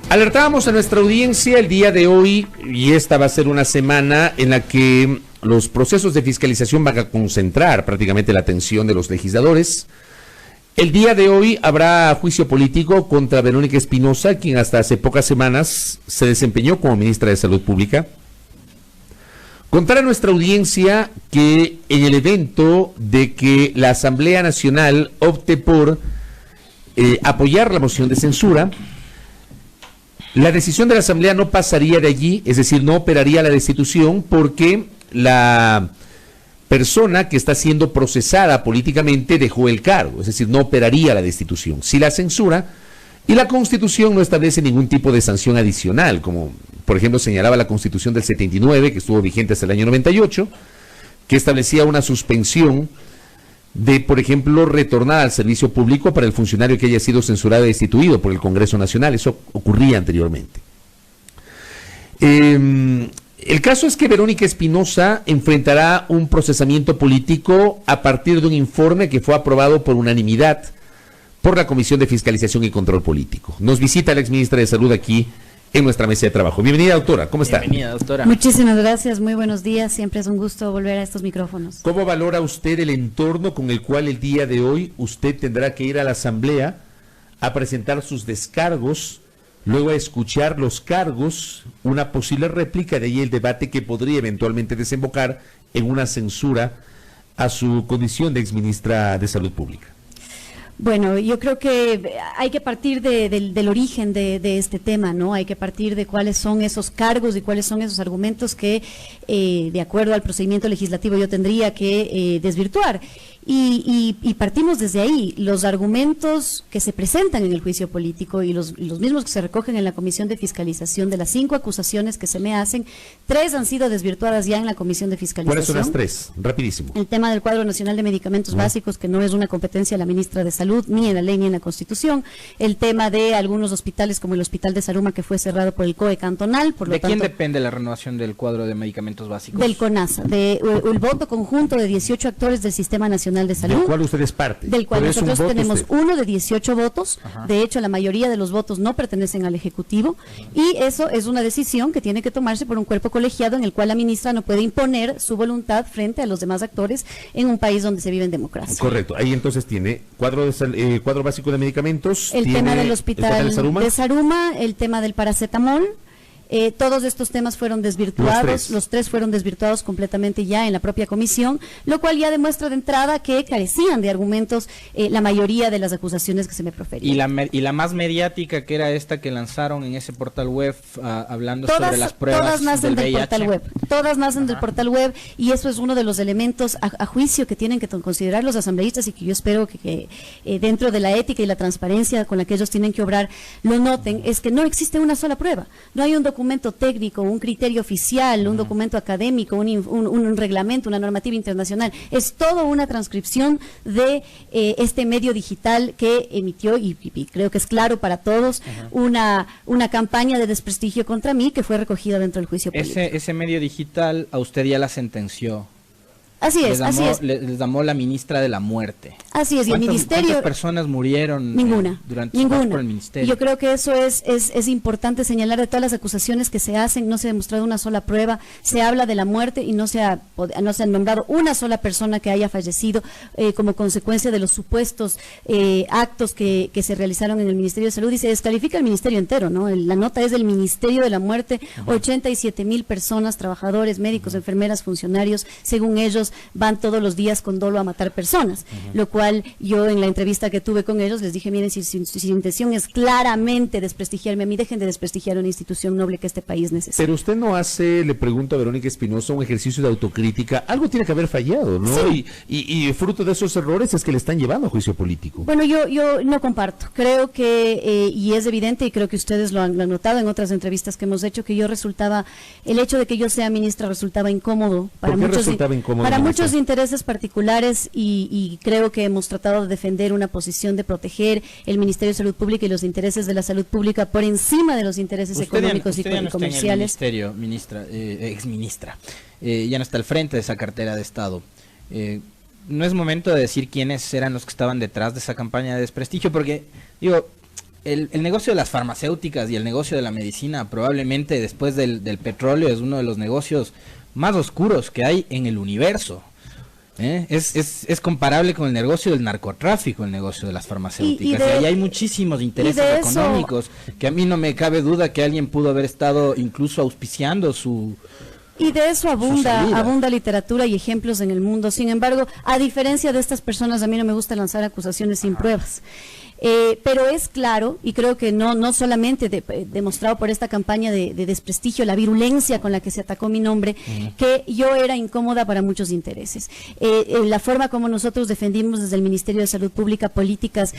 Alertábamos a nuestra audiencia el día de hoy, y esta va a ser una semana en la que los procesos de fiscalización van a concentrar prácticamente la atención de los legisladores. El día de hoy habrá juicio político contra Verónica Espinosa, quien hasta hace pocas semanas se desempeñó como ministra de Salud Pública. Contar a nuestra audiencia que en el evento de que la Asamblea Nacional opte por apoyar la moción de censura, la decisión de la Asamblea no pasaría de allí, es decir, no operaría la destitución, porque la persona que está siendo procesada políticamente dejó el cargo, es decir, no operaría la destitución. Si la censura, y la Constitución no establece ningún tipo de sanción adicional, como por ejemplo señalaba la Constitución del 79, que estuvo vigente hasta el año 98, que establecía una suspensión de, por ejemplo, retornar al servicio público para el funcionario que haya sido censurado y destituido por el Congreso Nacional. Eso ocurría anteriormente. El caso es que Verónica Espinosa enfrentará un procesamiento político a partir de un informe que fue aprobado por unanimidad por la Comisión de Fiscalización y Control Político. Nos visita la exministra de Salud aquí en nuestra mesa de trabajo. Bienvenida, doctora. ¿Cómo está? Bienvenida, doctora. Muchísimas gracias. Muy buenos días. Siempre es un gusto volver a estos micrófonos. ¿Cómo valora usted el entorno con el cual el día de hoy usted tendrá que ir a la Asamblea a presentar sus descargos, luego a escuchar los cargos, una posible réplica, de ahí el debate que podría eventualmente desembocar en una censura a su condición de exministra de Salud Pública? Bueno, yo creo que hay que partir del origen de este tema, ¿no? Hay que partir de cuáles son esos cargos y cuáles son esos argumentos que, de acuerdo al procedimiento legislativo, yo tendría que desvirtuar. Y partimos desde ahí. Los argumentos que se presentan en el juicio político y los mismos que se recogen en la Comisión de Fiscalización, de las 5 acusaciones que se me hacen, 3 han sido desvirtuadas ya en la Comisión de Fiscalización. ¿Cuáles son las 3? Rapidísimo. El tema del Cuadro Nacional de Medicamentos Básicos, que no es una competencia de la ministra de Salud, ni en la ley ni en la Constitución. El tema de algunos hospitales, como el Hospital de Saruma, que fue cerrado por el COE cantonal. Por lo ¿De quién tanto, depende la renovación del cuadro de medicamentos básicos? Del CONASA, el voto conjunto de 18 actores del Sistema Nacional de Salud. ¿Del cual usted es parte? Del cual nosotros tenemos uno de 18 votos. Ajá. De hecho, la mayoría de los votos no pertenecen al Ejecutivo, y eso es una decisión que tiene que tomarse por un cuerpo colegiado en el cual la ministra no puede imponer su voluntad frente a los demás actores en un país donde se vive en democracia. Correcto. Ahí entonces tiene cuadro básico de medicamentos. El tema del hospital de Saruma, el tema del paracetamol. Todos estos temas fueron desvirtuados, los 3 fueron desvirtuados completamente ya en la propia comisión, lo cual ya demuestra de entrada que carecían de argumentos la mayoría de las acusaciones que se me proferían. Y la más mediática, que era esta que lanzaron en ese portal web, hablando sobre las pruebas todas nacen del del VIH. portal web, todas nacen del portal web, y eso es uno de los elementos a juicio que tienen que considerar los asambleístas, y que yo espero que dentro de la ética y la transparencia con la que ellos tienen que obrar lo noten. Es que no existe una sola prueba, no hay un documento técnico, un criterio oficial, un documento académico, un reglamento, una normativa internacional. Es todo una transcripción de este medio digital que emitió, y creo que es claro para todos, una campaña de desprestigio contra mí que fue recogida dentro del juicio político. Ese medio digital a usted ya la sentenció. Así es, así es. Les llamó la ministra de la muerte. Así es, y el ministerio... ¿Cuántas personas murieron durante su paso por el ministerio? Yo creo que eso es importante señalar. De todas las acusaciones que se hacen, no se ha demostrado una sola prueba. Se habla de la muerte y no se ha nombrado una sola persona que haya fallecido como consecuencia de los supuestos actos que se realizaron en el Ministerio de Salud, y se descalifica el ministerio entero, ¿no? La nota es del Ministerio de la Muerte. 87,000 personas, trabajadores, médicos, enfermeras, funcionarios, según ellos, van todos los días con dolo a matar personas, lo cual yo en la entrevista que tuve con ellos les dije: miren, si su intención es claramente desprestigiarme a mí, dejen de desprestigiar una institución noble que este país necesita. Pero usted no hace, le pregunto a Verónica Espinosa, un ejercicio de autocrítica. Algo tiene que haber fallado, ¿no? Sí. Y fruto de esos errores es que le están llevando a juicio político. Bueno, yo no comparto. Creo que, y es evidente, y creo que ustedes lo han notado en otras entrevistas que hemos hecho, que el hecho de que yo sea ministra resultaba incómodo para ¿Por qué muchos. resultaba incómodo? Para muchos intereses particulares, y creo que hemos tratado de defender una posición de proteger el Ministerio de Salud Pública y los intereses de la salud pública por encima de los intereses económicos y comerciales. Usted ya no está en el ministerio, ministra, exministra, ya no está al frente de esa cartera de Estado. ¿No es momento de decir quiénes eran los que estaban detrás de esa campaña de desprestigio? Porque, digo, el negocio de las farmacéuticas y el negocio de la medicina probablemente después del petróleo es uno de los negocios más oscuros que hay en el universo. Es comparable con el negocio del narcotráfico, el negocio de las farmacéuticas. Y ahí hay muchísimos intereses económicos que a mí no me cabe duda que alguien pudo haber estado incluso auspiciando su... Y de eso abunda literatura y ejemplos en el mundo. Sin embargo, a diferencia de estas personas, a mí no me gusta lanzar acusaciones sin pruebas. Pero es claro, y creo que no solamente demostrado por esta campaña de desprestigio, la virulencia con la que se atacó mi nombre, que yo era incómoda para muchos intereses. La forma como nosotros defendimos desde el Ministerio de Salud Pública políticas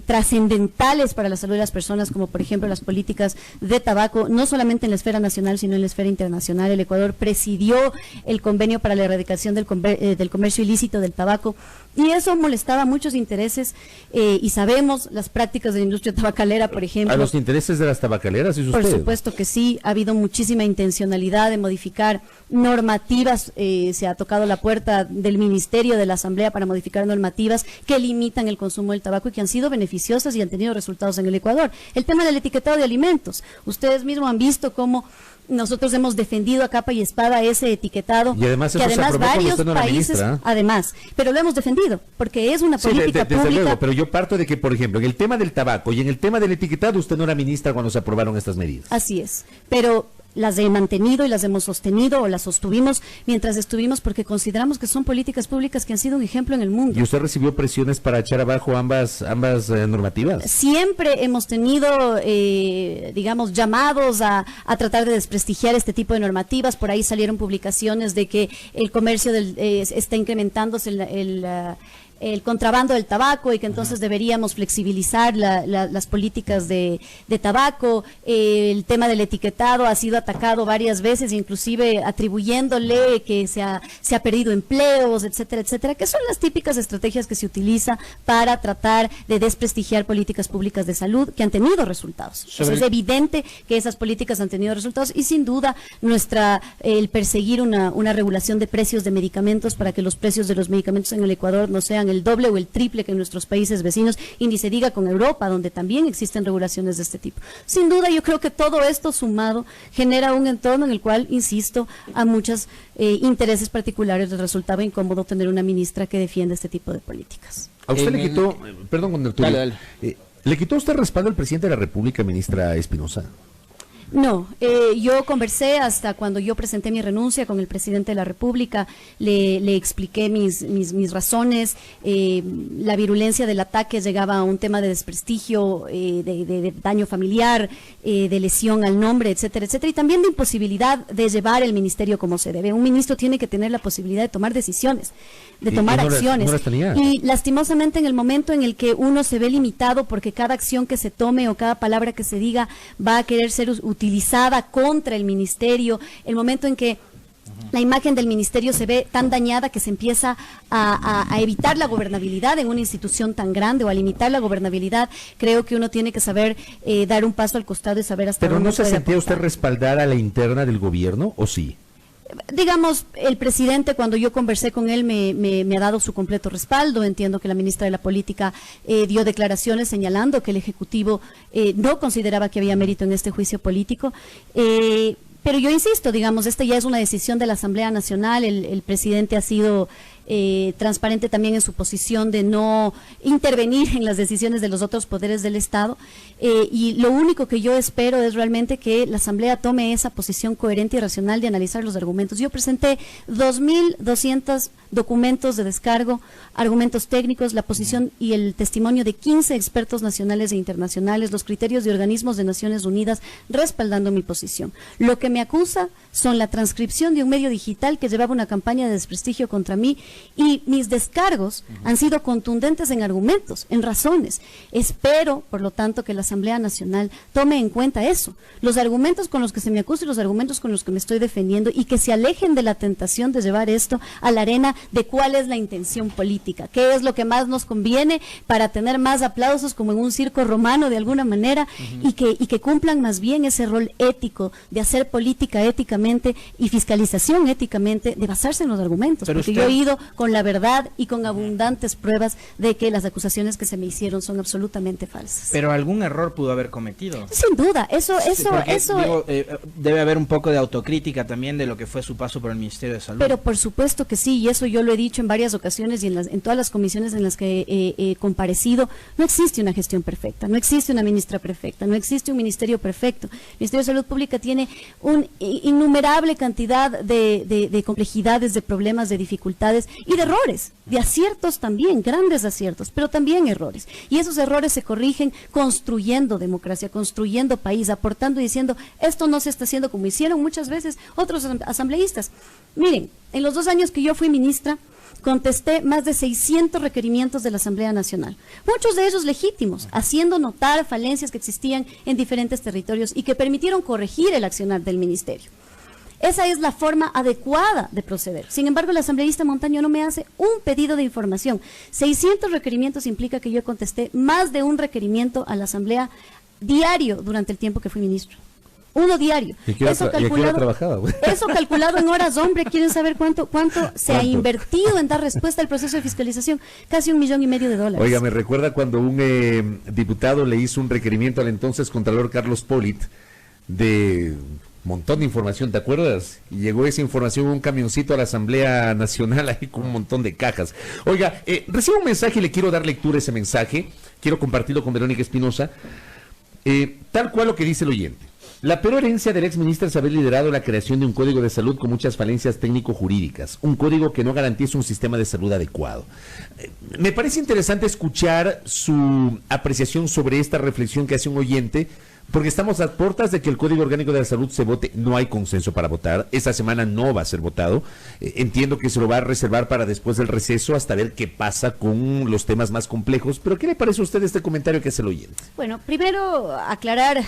trascendentales para la salud de las personas, como por ejemplo las políticas de tabaco, no solamente en la esfera nacional, sino en la esfera internacional. El Ecuador presidió el convenio para la erradicación del comercio ilícito del tabaco, y eso molestaba muchos intereses, y sabemos las prácticas de la industria tabacalera, por ejemplo. ¿A los intereses de las tabacaleras, es usted? Por supuesto que sí, ha habido muchísima intencionalidad de modificar normativas, se ha tocado la puerta del Ministerio, de la Asamblea, para modificar normativas que limitan el consumo del tabaco y que han sido beneficiosas y han tenido resultados en el Ecuador. El tema del etiquetado de alimentos, ustedes mismos han visto cómo nosotros hemos defendido a capa y espada ese etiquetado, y además que además varios países, ministra, además, pero lo hemos defendido, porque es una política desde pública. Luego, pero yo parto de que, por ejemplo, en el tema del tabaco y en el tema del etiquetado, usted no era ministra cuando se aprobaron estas medidas. Así es, pero las he mantenido y las hemos sostenido, o las sostuvimos mientras estuvimos, porque consideramos que son políticas públicas que han sido un ejemplo en el mundo. ¿Y usted recibió presiones para echar abajo ambas normativas? Siempre hemos tenido, digamos, llamados a tratar de desprestigiar este tipo de normativas. Por ahí salieron publicaciones de que el comercio está incrementándose el contrabando del tabaco, y que entonces deberíamos flexibilizar las políticas de tabaco. El tema del etiquetado ha sido atacado varias veces, inclusive atribuyéndole que se ha perdido empleos, etcétera, etcétera, que son las típicas estrategias que se utiliza para tratar de desprestigiar políticas públicas de salud que han tenido resultados. Entonces, es evidente que esas políticas han tenido resultados, y sin duda el perseguir una regulación de precios de medicamentos para que los precios de los medicamentos en el Ecuador no sean el doble o el triple que en nuestros países vecinos, y ni se diga con Europa, donde también existen regulaciones de este tipo. Sin duda, yo creo que todo esto sumado genera un entorno en el cual, insisto, a muchos intereses particulares les resultaba incómodo tener una ministra que defiende este tipo de políticas. ¿A usted le quitó, perdón, con el tuyo, le quitó usted respaldo al presidente de la República, ministra Espinosa? No, yo conversé hasta cuando yo presenté mi renuncia con el presidente de la República, le expliqué mis razones. La virulencia del ataque llegaba a un tema de desprestigio, de daño familiar, de lesión al nombre, etcétera, etcétera, y también de imposibilidad de llevar el ministerio como se debe. Un ministro tiene que tener la posibilidad de tomar decisiones, de tomar acciones, y lastimosamente en el momento en el que uno se ve limitado porque cada acción que se tome o cada palabra que se diga va a querer ser utilizada contra el ministerio, el momento en que la imagen del ministerio se ve tan dañada que se empieza a evitar la gobernabilidad en una institución tan grande, o a limitar la gobernabilidad, creo que uno tiene que saber dar un paso al costado y saber hasta dónde. ¿Pero no se sentía aportar. usted respaldar a la interna del gobierno, o sí? Digamos, el presidente, cuando yo conversé con él, me ha dado su completo respaldo. Entiendo que la ministra de la Política dio declaraciones señalando que el Ejecutivo no consideraba que había mérito en este juicio político. Pero yo insisto, digamos, esta ya es una decisión de la Asamblea Nacional. El presidente ha sido transparente también en su posición de no intervenir en las decisiones de los otros poderes del Estado, y lo único que yo espero es realmente que la Asamblea tome esa posición coherente y racional de analizar los argumentos. Yo presenté 2.200 documentos de descargo, argumentos técnicos, la posición y el testimonio de 15 expertos nacionales e internacionales, los criterios de organismos de Naciones Unidas respaldando mi posición. Lo que me acusa son la transcripción de un medio digital que llevaba una campaña de desprestigio contra mí, y mis descargos han sido contundentes en argumentos, en razones. Espero, por lo tanto, que la Asamblea Nacional tome en cuenta eso, los argumentos con los que se me acusa y los argumentos con los que me estoy defendiendo, y que se alejen de la tentación de llevar esto a la arena de cuál es la intención política, qué es lo que más nos conviene para tener más aplausos como en un circo romano de alguna manera, y que cumplan más bien ese rol ético de hacer política éticamente y fiscalización éticamente, de basarse en los argumentos. Pero porque yo he ido con la verdad y con abundantes pruebas de que las acusaciones que se me hicieron son absolutamente falsas. Pero algún error pudo haber cometido. Sin duda, eso Digo, debe haber un poco de autocrítica también de lo que fue su paso por el Ministerio de Salud. Pero por supuesto que sí, y eso yo lo he dicho en varias ocasiones y en todas las comisiones en las que he comparecido. No existe una gestión perfecta, no existe una ministra perfecta, no existe un ministerio perfecto. El Ministerio de Salud Pública tiene una innumerable cantidad de complejidades, de problemas, de dificultades y de errores, de aciertos también, grandes aciertos, pero también errores. Y esos errores se corrigen construyendo democracia, construyendo país, aportando y diciendo, esto no se está haciendo como hicieron muchas veces otros asambleístas. Miren, en los 2 años que yo fui ministra, contesté más de 600 requerimientos de la Asamblea Nacional, muchos de ellos legítimos, haciendo notar falencias que existían en diferentes territorios y que permitieron corregir el accionar del ministerio. Esa es la forma adecuada de proceder. Sin embargo, el asambleísta Montaño no me hace un pedido de información. 600 requerimientos implica que yo contesté más de un requerimiento a la Asamblea diario durante el tiempo que fui ministro. Uno diario. Eso calculado en horas, hombre, quieren saber cuánto se ha invertido en dar respuesta al proceso de fiscalización. Casi $1,5 millones. Oiga, me recuerda cuando un diputado le hizo un requerimiento al entonces contralor Carlos Polit de montón de información, ¿te acuerdas? Y llegó esa información en un camioncito a la Asamblea Nacional ahí con un montón de cajas. Oiga, recibo un mensaje y le quiero dar lectura a ese mensaje. Quiero compartirlo con Verónica Espinosa. Tal cual lo que dice el oyente. La peor herencia del exministro es haber liderado la creación de un código de salud con muchas falencias técnico-jurídicas, un código que no garantiza un sistema de salud adecuado. Me parece interesante escuchar su apreciación sobre esta reflexión que hace un oyente, porque estamos a puertas de que el Código Orgánico de la Salud se vote. No hay consenso para votar. Esta semana no va a ser votado. Entiendo que se lo va a reservar para después del receso hasta ver qué pasa con los temas más complejos. Pero ¿qué le parece a usted este comentario que hace el oyente? Bueno, primero aclarar,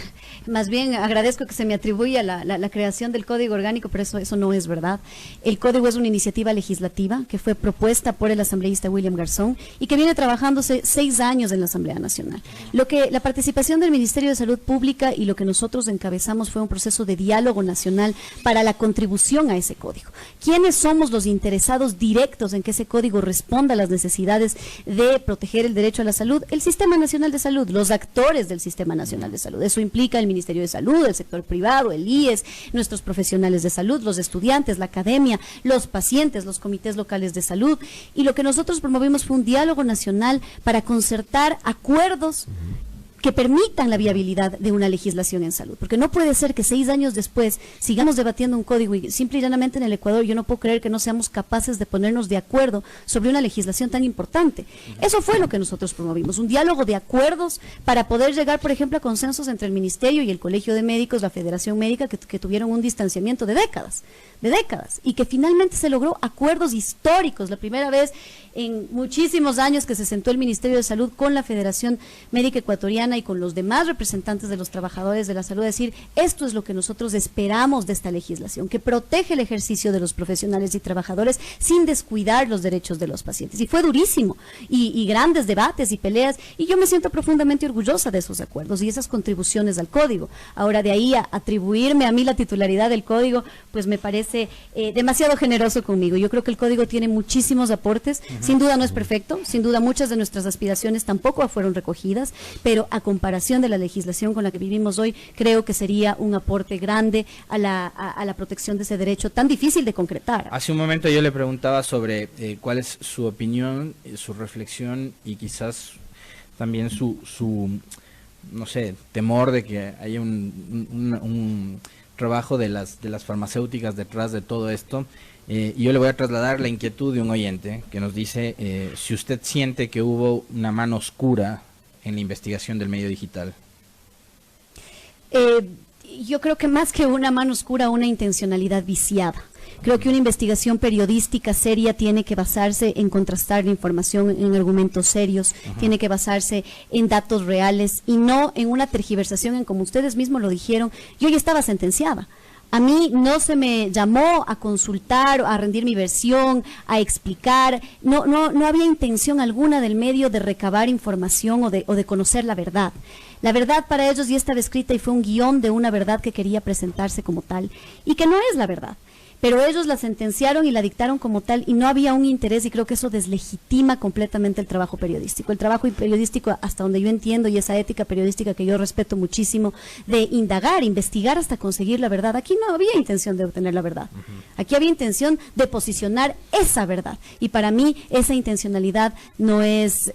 más bien agradezco que se me atribuya la creación del Código Orgánico, pero eso no es verdad. El Código es una iniciativa legislativa que fue propuesta por el asambleísta William Garzón y que viene trabajándose 6 años en la Asamblea Nacional. La participación del Ministerio de Salud Pública y lo que nosotros encabezamos fue un proceso de diálogo nacional para la contribución a ese código. ¿Quiénes somos los interesados directos en que ese código responda a las necesidades de proteger el derecho a la salud? El Sistema Nacional de Salud, los actores del Sistema Nacional de Salud. Eso implica el Ministerio de Salud, el sector privado, el IES, nuestros profesionales de salud, los estudiantes, la academia, los pacientes, los comités locales de salud. Y lo que nosotros promovimos fue un diálogo nacional para concertar acuerdos que permitan la viabilidad de una legislación en salud, porque no puede ser que 6 años después sigamos debatiendo un código y simple y llanamente en el Ecuador yo no puedo creer que no seamos capaces de ponernos de acuerdo sobre una legislación tan importante. Eso fue lo que nosotros promovimos, un diálogo de acuerdos para poder llegar, por ejemplo, a consensos entre el Ministerio y el Colegio de Médicos, la Federación Médica, que tuvieron un distanciamiento de décadas, y que finalmente se logró acuerdos históricos, la primera vez en muchísimos años que se sentó el Ministerio de Salud con la Federación Médica Ecuatoriana y con los demás representantes de los trabajadores de la salud, decir, esto es lo que nosotros esperamos de esta legislación, que protege el ejercicio de los profesionales y trabajadores sin descuidar los derechos de los pacientes. Y fue durísimo, y grandes debates y peleas, y yo me siento profundamente orgullosa de esos acuerdos y esas contribuciones al código. Ahora, de ahí a atribuirme a mí la titularidad del código, pues me parece demasiado generoso conmigo. Yo creo que el código tiene muchísimos aportes, sin duda no es perfecto, sin duda muchas de nuestras aspiraciones tampoco fueron recogidas, pero a comparación de la legislación con la que vivimos hoy, creo que sería un aporte grande a la protección de ese derecho tan difícil de concretar. Hace un momento yo le preguntaba sobre cuál es su opinión, su reflexión y quizás también su no sé, temor de que haya un trabajo de las farmacéuticas detrás de todo esto. Y yo le voy a trasladar la inquietud de un oyente que nos dice si usted siente que hubo una mano oscura en la investigación del medio digital. Yo creo que más que una mano oscura, una intencionalidad viciada. Creo que una investigación periodística seria tiene que basarse en contrastar la información en argumentos serios, tiene que basarse en datos reales y no en una tergiversación en, como ustedes mismos lo dijeron, yo ya estaba sentenciada. A mí no se me llamó a consultar, a rendir mi versión, a explicar, no había intención alguna del medio de recabar información o de conocer la verdad. La verdad para ellos ya estaba escrita y fue un guión de una verdad que quería presentarse como tal y que no es la verdad. pero ellos la sentenciaron y la dictaron como tal y no había un interés, y creo que eso deslegitima completamente el trabajo periodístico. El trabajo periodístico, hasta donde yo entiendo, y esa ética periodística que yo respeto muchísimo, de indagar, investigar hasta conseguir la verdad. Aquí no había intención de obtener la verdad. Aquí había intención de posicionar esa verdad. Y para mí esa intencionalidad no es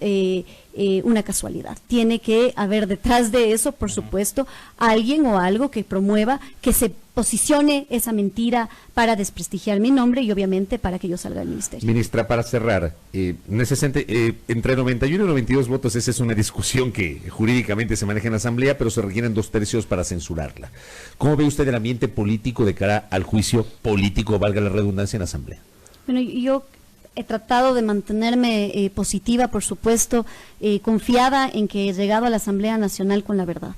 una casualidad. Tiene que haber detrás de eso, por supuesto, alguien o algo que promueva que se posicione esa mentira para desprestigiar mi nombre y obviamente para que yo salga del ministerio. Ministra, para cerrar, entre 91 y 92 votos, esa es una discusión que jurídicamente se maneja en la Asamblea, pero se requieren 2/3 para censurarla. ¿Cómo ve usted el ambiente político de cara al juicio político, valga la redundancia, en la Asamblea? Bueno, yo he tratado de mantenerme positiva, por supuesto, confiada en que he llegado a la Asamblea Nacional con la verdad.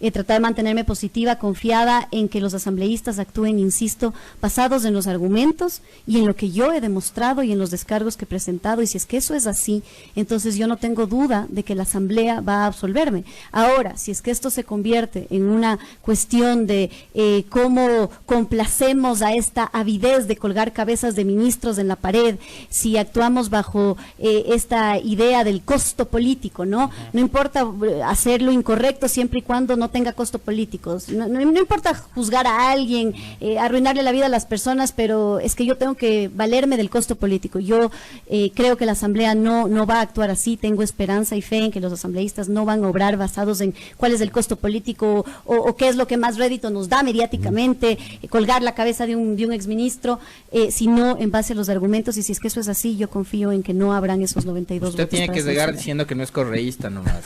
He tratado de mantenerme positiva, confiada en que los asambleístas actúen, insisto, basados en los argumentos y en lo que yo he demostrado y en los descargos que he presentado, y si es que eso es así, entonces yo no tengo duda de que la Asamblea va a absolverme. Ahora, si es que esto se convierte en una cuestión de cómo complacemos a esta avidez de colgar cabezas de ministros en la pared, si actuamos bajo esta idea del costo político, ¿no? No importa hacer lo incorrecto siempre y cuando no tenga costo político. No importa juzgar a alguien, arruinarle la vida a las personas, pero es que yo tengo que valerme del costo político. Yo creo que la Asamblea no va a actuar así. Tengo esperanza y fe en que los asambleístas no van a obrar basados en cuál es el costo político o qué es lo que más rédito nos da mediáticamente, colgar la cabeza de un exministro, sino en base a los argumentos. Y si es que eso es así, yo confío en que no habrán esos 92 Usted votos. Tiene que llegar diciendo que no es correísta nomás.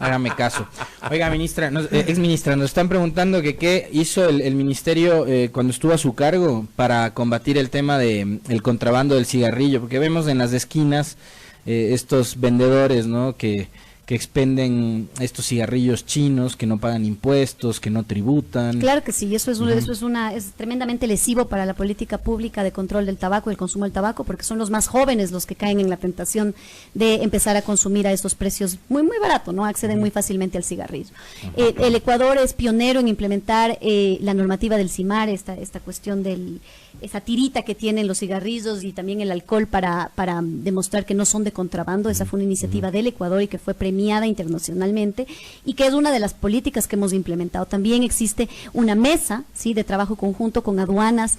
Hágame caso. Oiga, ministra, exministra, nos están preguntando que qué hizo el ministerio cuando estuvo a su cargo para combatir el tema de el contrabando del cigarrillo, porque vemos en las esquinas estos vendedores, ¿no?, que expenden estos cigarrillos chinos, que no pagan impuestos, que no tributan. Claro que sí, eso es tremendamente lesivo para la política pública de control del tabaco y el consumo del tabaco, porque son los más jóvenes los que caen en la tentación de empezar a consumir a estos precios muy baratos, ¿no? Acceden muy fácilmente al cigarrillo. El Ecuador es pionero en implementar la normativa del CIMAR, esta cuestión esa tirita que tienen los cigarrillos y también el alcohol para demostrar que no son de contrabando. Esa fue una iniciativa del Ecuador y que fue premiada internacionalmente y que es una de las políticas que hemos implementado. También existe una mesa, ¿sí?, de trabajo conjunto con aduanas,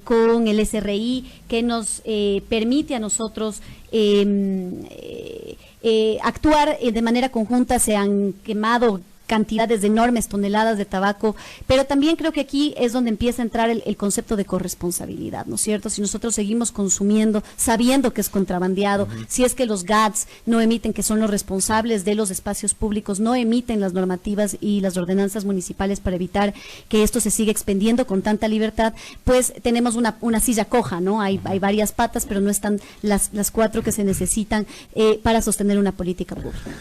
con el SRI, que nos permite a nosotros actuar de manera conjunta. Se han quemado cantidades de enormes toneladas de tabaco, pero también creo que aquí es donde empieza a entrar el concepto de corresponsabilidad, ¿no es cierto? Si nosotros seguimos consumiendo sabiendo que es contrabandeado, si es que los GATS no emiten, que son los responsables de los espacios públicos, no emiten las normativas y las ordenanzas municipales para evitar que esto se siga expendiendo con tanta libertad, pues tenemos una silla coja, ¿no? Hay varias patas, pero no están las 4 que se necesitan para sostener una política pública.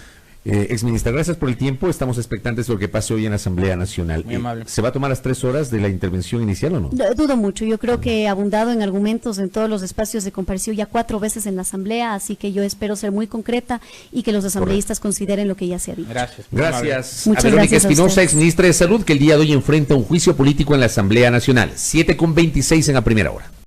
Exministra, gracias por el tiempo. Estamos expectantes de lo que pase hoy en la Asamblea Nacional. Muy amable. ¿Se va a tomar las 3 horas de la intervención inicial o no? Dudo mucho. Yo creo que he abundado en argumentos en todos los espacios de comparecido ya 4 veces en la Asamblea, así que yo espero ser muy concreta y que los asambleístas consideren lo que ya se ha dicho. Gracias. Gracias. Muchas a Verónica gracias a Espinosa, ustedes. exministra de Salud, que el día de hoy enfrenta un juicio político en la Asamblea Nacional. 7:26 en la primera hora.